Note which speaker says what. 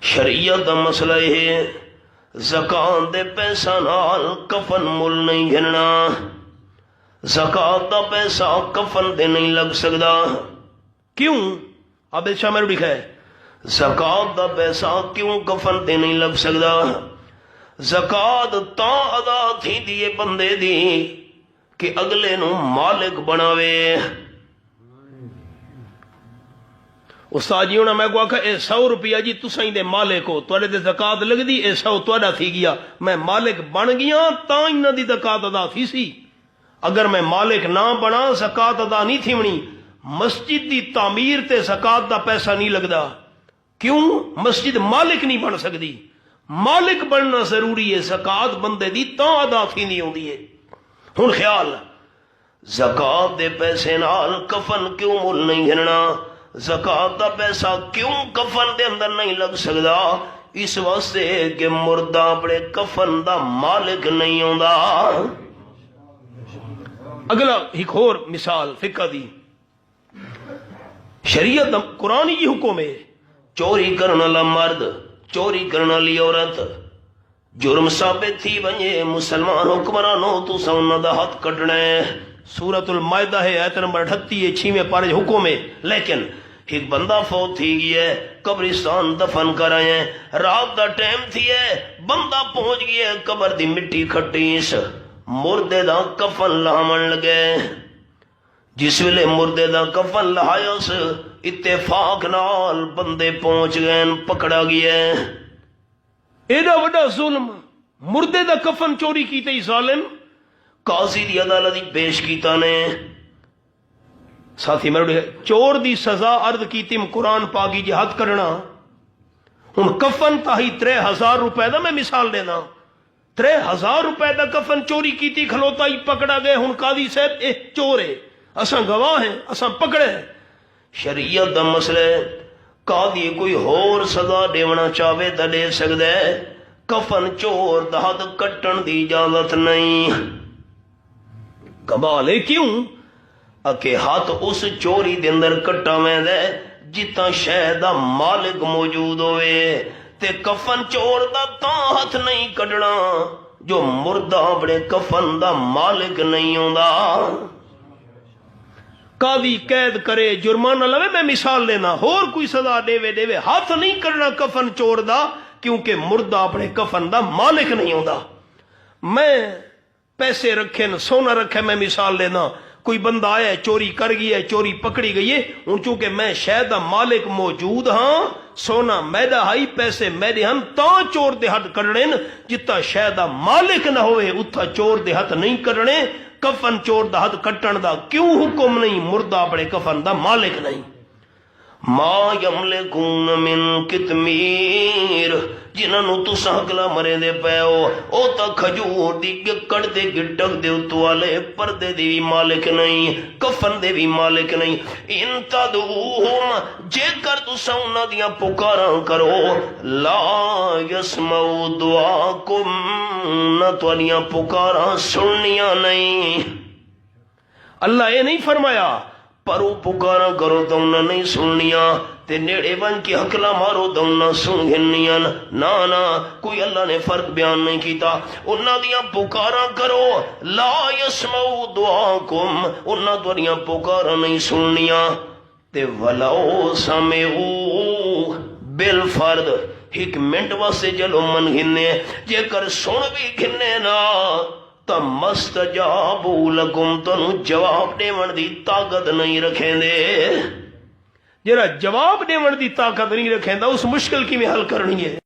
Speaker 1: شریعت دا مسئلہ ہے زکات دے پیسہ نال کفن مل نہیں گھننا، زکات دا پیسہ کفن دے نہیں لگ سکدا۔ کیوں؟ اب شاہ میں لکھا ہے زکات دا پیسہ کیوں کفن دے نہیں لگ سکدا؟ زکات تاں ادا تھی دیے بندے دی کہ اگلے نو مالک بناوے۔ استاد جی انہاں میں کو آکھا اے 100 روپیہ جی تساں دے مالک ہو، تواڈے تے زکات لگ دی، اے 100 تواڈا تھی گیا، میں مالک بن گیا تاں انہاں دی زکات ادا تھی سی۔ اگر میں مالک نہ بنا زکات ادا نہیں تھی منی۔ مسجد دی تعمیر تے زکات دا پیسہ نہیں لگدا، کیوں؟ مسجد مالک نہیں بن سکتی، مالک بننا ضروری ہے، زکات بندے دی تاں ادا تھی نہیں ہوندی ہے۔ ہن خیال زکات دے پیسے نال کفن کیوں مل نہیں گھننا، زکات دا پیسہ کیوں کفن دے اندر نہیں لگ سکدا؟ اس واسطے کہ مردہ اپنے کفن دا مالک نہیں ہوندا۔ اگلا ایک اور مثال فقہ دی، شریعت قرآن یہ حکم ہے چوری کرنے والا مرد، چوری کرنے والی عورت جرم ثابت تھی ونجے مسلمان حکمرانوں تو انہاں دا ہاتھ کٹنا ہے۔ سورۃ المائدہ ہے آیت نمبر 38 6ویں پارے حکم ہے۔ لیکن ایک بندہ فوت تھی گیا ہے، قبرستان دفن کر آئے ہیں، رات دا ٹائم تھی ہے، بندہ پہنچ گیا ہے، قبر دی مٹی کھٹیس، مردے دا کفن لاہمن لگے۔ جس ویلے مردے دا کفن لہایا سے اتفاق نال بندے پہنچ گئے، پکڑا گیا ہے۔ ایڈا وڈا ظلم، مردے دا کفن چوری کیتے ہی ظالم قاضی دی عدالت پیش کیتا نے۔ ساتھی میرے چور دی سزا عرض کیتی قرآن پاکی جہاد کرنا۔ ہن کفن تاہی 3000 روپے دا میں مثال دینا، 3000 روپے دا کفن چوری کیتی کھلوتا ہی پکڑا گئے۔ ہن قاضی صاحب اے چور ہے، اساں گواہ ہیں، اساں پکڑے ہیں۔ شریعت دا مسئلہ ہے قاضی کوئی ہور سزا دیونا چاہے تا دے سکدا ہے، کفن چور دا ہاتھ کٹن دی اجازت نہیں۔ کمال ہے کیوں؟ کہ ہاتھ اس چوری دے اندر کٹا ویندا ہے جتنا شے دا مالک موجود ہوئے، تے کفن چور دا تاں ہاتھ نہیں کٹنا جو مردہ اپنے کفن دا مالک نہیں ہوندا۔ قاضی قید کرے، جرمانہ لوے، میں مثال لینا، اور کوئی سزا دے ہاتھ نہیں کرنا کفن چور دا، کیونکہ مردہ اپنے کفن دا مالک نہیں ہوندا۔ میں پیسے رکھے نہ سونا رکھے، میں مثال لینا، کوئی بندہ آیا ہے چوری کر گیا ہے، چوری پکڑی گئی ہے، ان چونکہ میں شاید مالک موجود ہاں، سونا میرا ہائی، پیسے میرے ہن، تاں چور دے ہاتھ کرنے، جتا شاید مالک نہ ہوئے اتھا چور دے ہاتھ نہیں کرنے۔ کفن چور دا ہاتھ کٹن دا کیوں حکم نہیں؟ مردہ اپنے کفن دا مالک نہیں۔ ما یملکون من کتمیر، جنہوں تساں اگلا مرے دے پے ہو، او تا کھجور دی گکڑ دے گٹک دے اتوالے پردے دی بھی مالک نہیں، کفن دے بھی مالک نہیں۔ ان تدعوہم، جے کر تساں انہاں دیاں پکاراں کرو، لا یسمعوا دعاکم، نہ تواڈیاں پکاراں سننیاں نہیں۔ اللہ یہ نہیں فرمایا پرو پکارا کرو تو انہاں نہیں سننیاں، تے نیڑے بن کے حکلا مارو تو انہاں سن گھنیاں، نہ کوئی اللہ نے فرق بیان نہیں کیتا۔ انہاں دیاں پکارا کرو، لا یسمعوا دعاکم، انہاں تواڈیاں پکارا نہیں سننیاں، تے ولو سمعوا بالفرد، ایک منٹ واسطے چلو من گھنے، جے کر سن بھی گھنے نا تا مستجابوا لکم، تنو جواب دیون دی طاقت نہیں رکھیں دے۔ جرا جواب دیون دی طاقت نہیں رکھیں دا اس مشکل کی میں حل کرنی ہے۔